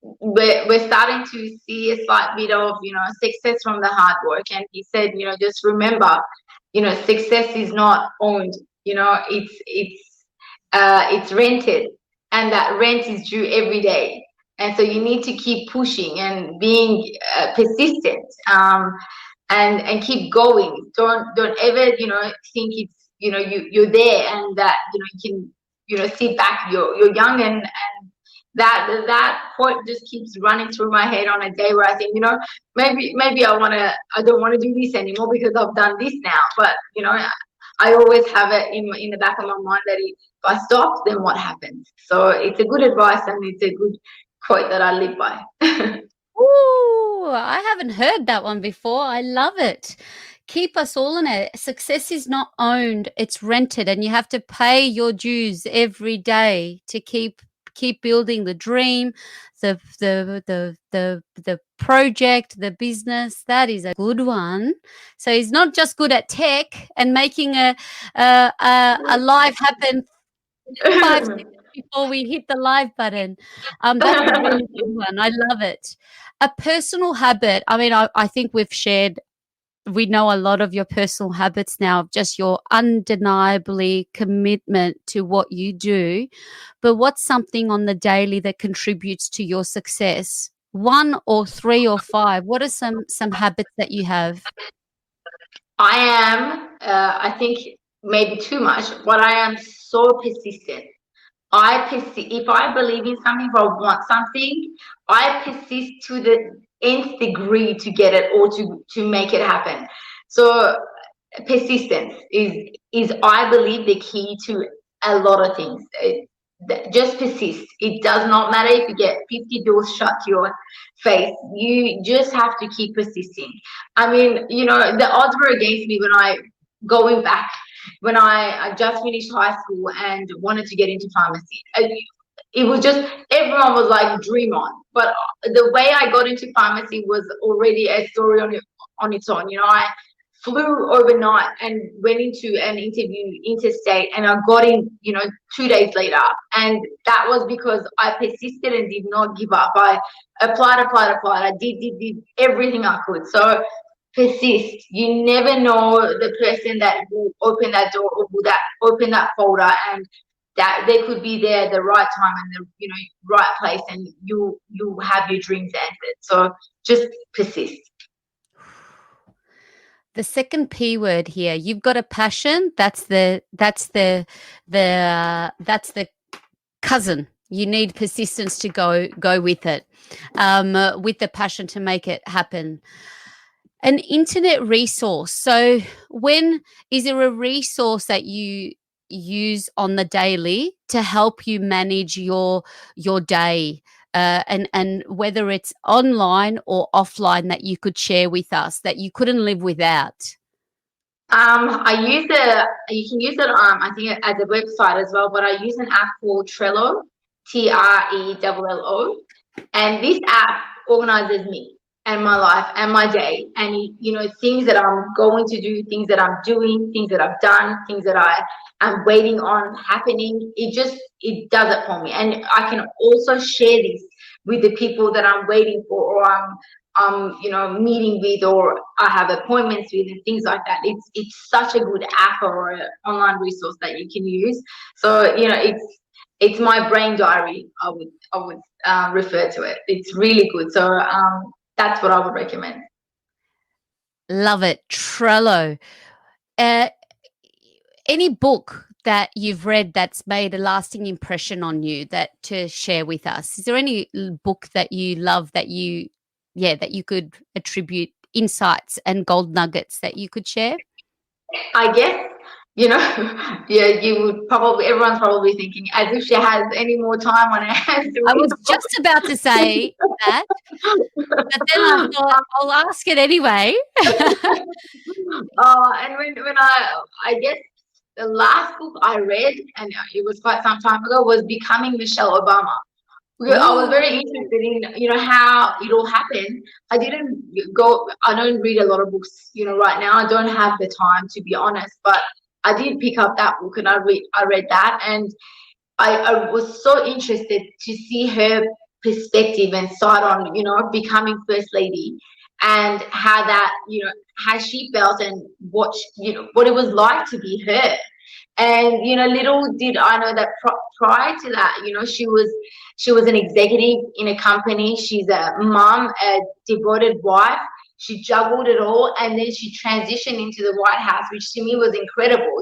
we're starting to see a slight bit of success from the hard work, and he said, just remember, success is not owned. It's rented, and that rent is due every day. And so you need to keep pushing and being persistent, and keep going. Don't ever think it's you're there and that you can sit back. You're young and that quote just keeps running through my head on a day where I think, maybe I don't want to do this anymore because I've done this now. But I always have it in the back of my mind that if I stop, then what happens? So it's a good advice and it's a good quote that I live by. Ooh, I haven't heard that one before. I love it. Keep us all in it. Success is not owned, it's rented, and you have to pay your dues every day to keep building the dream, the project, the business. That is a good one. So he's not just good at tech and making a live happen 5 seconds before we hit the live button. That's a really good one. I love it. A personal habit. I mean, I think we know a lot of your personal habits now, just your undeniably commitment to what you do. But what's something on the daily that contributes to your success? 1 or 3 or 5? What are some habits that you have? I am, I think maybe too much, but I am so persistent. If I believe in something, if I want something, I persist to the nth degree to get it or to make it happen. So persistence is I believe the key to a lot of things. Just persist. It does not matter if you get 50 doors shut to your face. You just have to keep persisting. I mean, the odds were against me going back when I just finished high school and wanted to get into pharmacy. It was just, everyone was like, dream on. But the way I got into pharmacy was already a story on its own. I flew overnight and went into an interview interstate, and I got in 2 days later, and that was because I persisted and did not give up. I applied. I did everything I could. So persist. You never know the person that will open that door or will that open that folder, and that they could be there at the right time and the right place, and you have your dreams answered. So just persist. The second P word here, you've got a passion. That's the cousin. You need persistence to go with it, with the passion to make it happen. An internet resource. So is there a resource that you use on the daily to help you manage your day? And whether it's online or offline that you could share with us that you couldn't live without. You can use it I think at the website as well, but I use an app called Trello, Trello, and this app organizes me and my life and my day, and things that I'm going to do, things that I'm doing, things that I've done, things that I am waiting on happening. It does it for me, and I can also share this with the people that I'm waiting for, or I'm meeting with, or I have appointments with, and things like that. It's such a good app or an online resource that you can use. So it's my brain diary. I would refer to it. It's really good. So that's what I would recommend. Love it. Trello. Any book that you've read that's made a lasting impression on you that to share with us? Is there any book that you love that you could attribute insights and gold nuggets that you could share? I guess, everyone's probably thinking as if she has any more time on her hands. I was just about to say that, but then I thought I'll ask it anyway. And when I guess the last book I read, and it was quite some time ago, was Becoming Michelle Obama. I was very interested in, how it all happened. I don't read a lot of books, right now. I don't have the time, to be honest, but I did pick up that book and I read that, and I was so interested to see her perspective and side on, becoming First Lady, and how that, how she felt and what it was like to be her. And little did I know that prior to that, she was an executive in a company. She's a mom, a devoted wife. She juggled it all, and then she transitioned into the White House, which to me was incredible.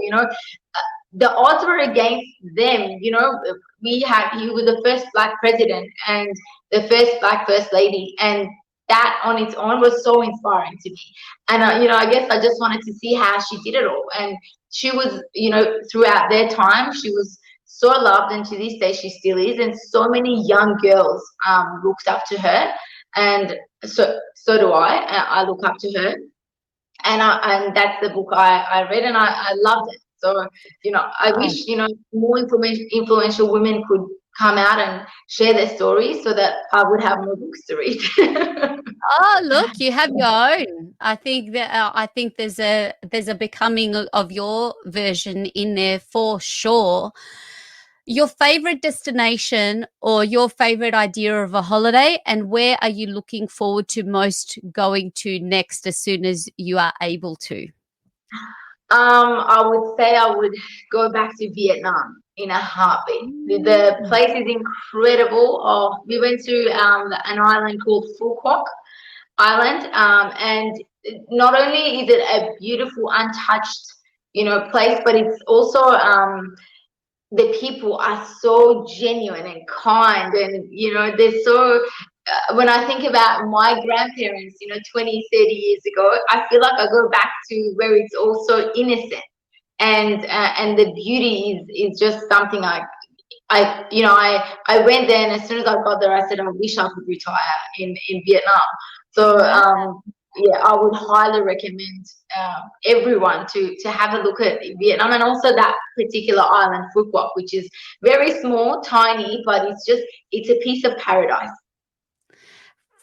the odds were against them. You know, he was the first black president and the first black first lady, and that on its own was so inspiring to me. And I guess I just wanted to see how she did it all. And she was, throughout their time, she was so loved, and to this day she still is. And so many young girls looked up to her, and so do I. I look up to her, and that's the book I read, and I loved it. So I Oh. wish more influential women could come out and share their stories so that I would have more books to read. Oh, look, you have your own. I think there's a becoming of your version in there for sure. Your favorite destination or your favorite idea of a holiday, and where are you looking forward to most going to next as soon as you are able to? I would say I would go back to Vietnam in a heartbeat. The Mm. place is incredible. Oh, we went to an island called Phu Quoc Island, and not only is it a beautiful, untouched, place, but it's also the people are so genuine and kind, and they're so. When I think about my grandparents, 20, 30 years ago, I feel like I go back to where it's all so innocent, and the beauty is just something I went there, and as soon as I got there, I said I wish I could retire in Vietnam. So Wow. yeah, I would highly recommend everyone to have a look at Vietnam, and also that particular island, Phu Quoc, which is very small, tiny, but it's a piece of paradise.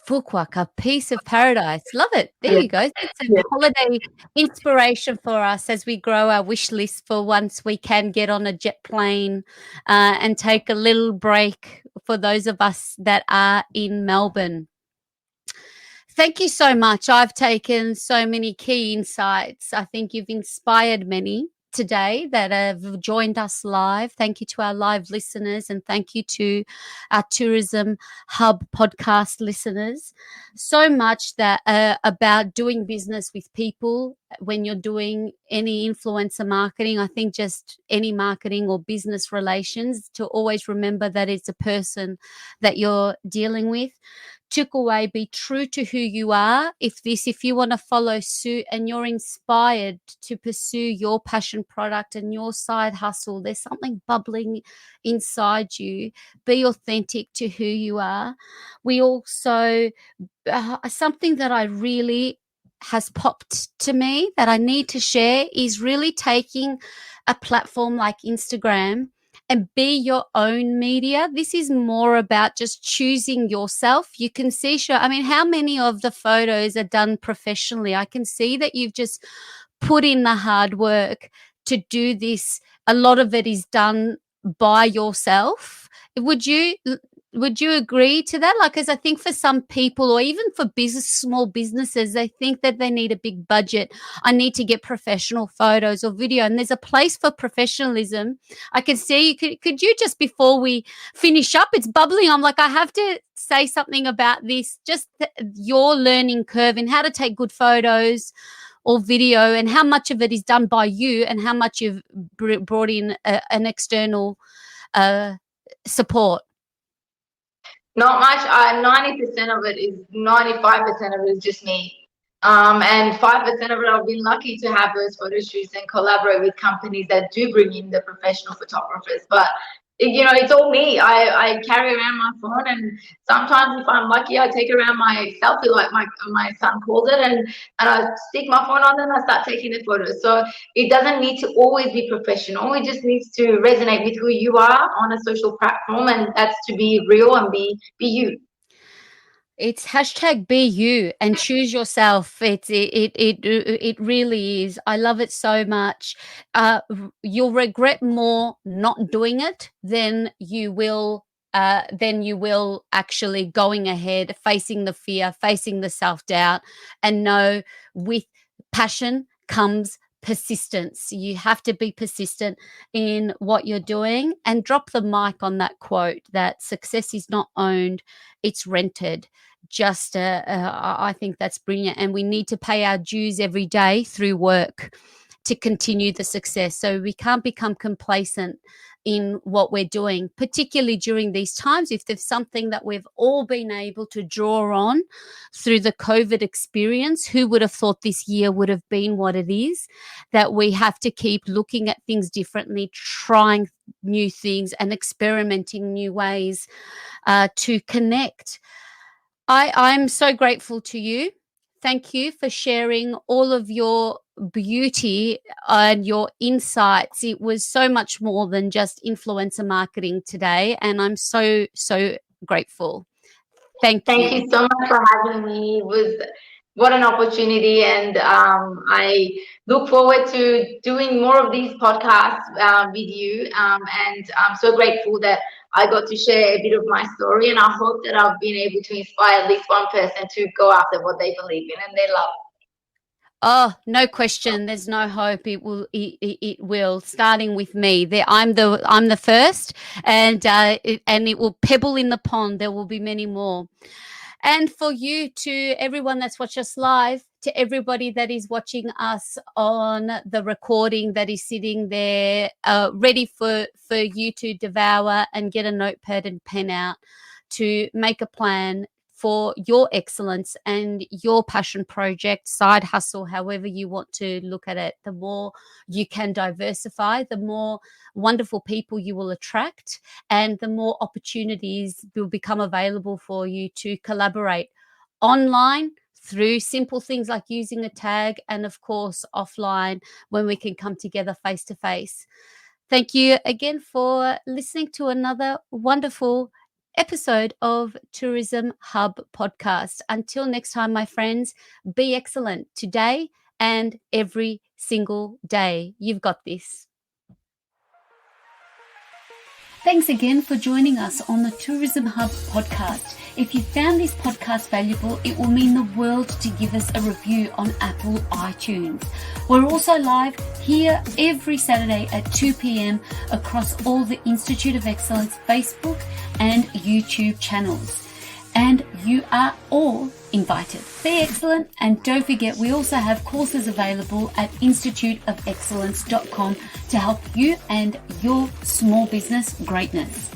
Fuquak, a piece of paradise. Love it. There Yeah, you go. It's a yeah. holiday inspiration for us as we grow our wish list for once we can get on a jet plane and take a little break for those of us that are in Melbourne. Thank you so much. I've taken so many key insights. I think you've inspired many today that have joined us live. Thank you to our live listeners, and thank you to our Tourism Hub podcast listeners. So much that about doing business with people when you're doing any influencer marketing. I think just any marketing or business relations, to always remember that it's a person that you're dealing with. Took away, be true to who you are. If you want to follow suit and you're inspired to pursue your passion product and your side hustle, there's something bubbling inside you. Be authentic to who you are. We also something that I really has popped to me that I need to share is really taking a platform like Instagram and be your own media. This is more about just choosing yourself. You can see, sure, I mean, how many of the photos are done professionally? I can see that you've just put in the hard work to do this. A lot of it is done by yourself. Would you agree to that? Like, as I think for some people, or even for small businesses, they think that they need a big budget. I need to get professional photos or video, and there's a place for professionalism. I can see you. Could you just, before we finish up, it's bubbling. I'm like, I have to say something about this. Just your learning curve and how to take good photos or video, and how much of it is done by you, and how much you've brought in an external support. Not much. 90% of it is 95% of it is just me. And 5% of it, I've been lucky to have those photo shoots and collaborate with companies that do bring in the professional photographers. But it's all me. I carry around my phone, and sometimes if I'm lucky, I take around my selfie, like my son calls it, and I stick my phone on and I start taking the photos. So it doesn't need to always be professional. It just needs to resonate with who you are on a social platform, and that's to be real and be you. It's hashtag be you and choose yourself. It really is. I love it so much. You'll regret more not doing it than you will actually going ahead, facing the fear, facing the self-doubt, and know with passion comes persistence. You have to be persistent in what you're doing, and drop the mic on that quote that success is not owned, it's rented. Just I think that's brilliant, and we need to pay our dues every day through work. to continue the success. So we can't become complacent in what we're doing, particularly during these times. If there's something that we've all been able to draw on through the COVID experience, who would have thought this year would have been what it is? That we have to keep looking at things differently, trying new things and experimenting new ways to connect. I'm so grateful to you. Thank you for sharing all of your beauty and your insights. It was so much more than just influencer marketing today, and I'm so grateful. Thank Thank you. you so much for having me. It was what an opportunity, and I look forward to doing more of these podcasts with you. And I'm so grateful that I got to share a bit of my story, and I hope that I've been able to inspire at least one person to go after what they believe in and they love. Oh, no question. There's no hope. It will. It will. Starting with me. I'm the first, and it will pebble in the pond. There will be many more. And for you, to everyone that's watched us live, to everybody that is watching us on the recording, that is sitting there ready for you to devour and get a notepad and pen out to make a plan for your excellence and your passion project, side hustle, however you want to look at it. The more you can diversify, the more wonderful people you will attract, and the more opportunities will become available for you to collaborate online through simple things like using a tag, and of course offline when we can come together face to face. Thank you again for listening to another wonderful episode of Tourism Hub podcast. Until next time, my friends, be excellent today and every single day. You've got this. Thanks again for joining us on the Tourism Hub podcast. If you found this podcast valuable, it will mean the world to give us a review on Apple iTunes. We're also live here every Saturday at 2 p.m. across all the Institute of Excellence Facebook and YouTube channels. And you are all invited. Be excellent, and don't forget, we also have courses available at instituteofexcellence.com to help you and your small business greatness.